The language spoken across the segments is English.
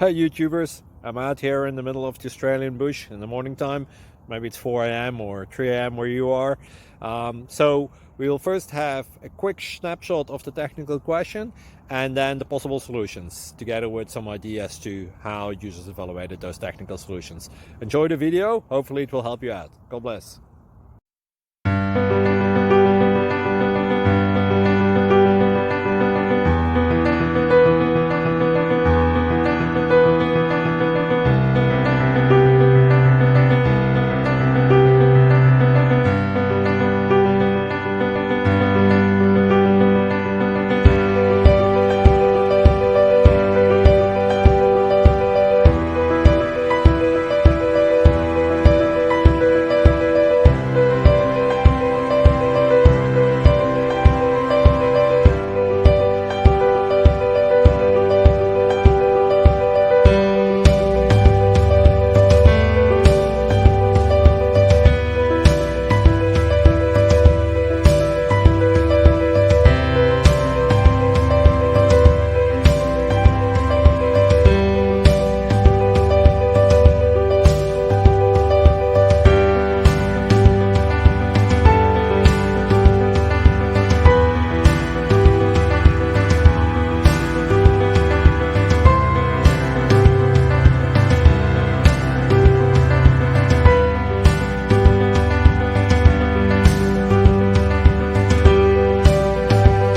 Hi YouTubers, I'm out here in the middle of the Australian bush in the morning time. Maybe it's 4 a.m. or 3 a.m. where you are. So we will first have a quick snapshot of the technical question and then the possible solutions, together with some ideas to how users evaluated those technical solutions. Enjoy the video, hopefully it will help you out. God bless.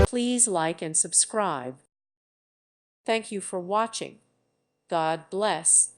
Please like and subscribe. Thank you for watching. God bless.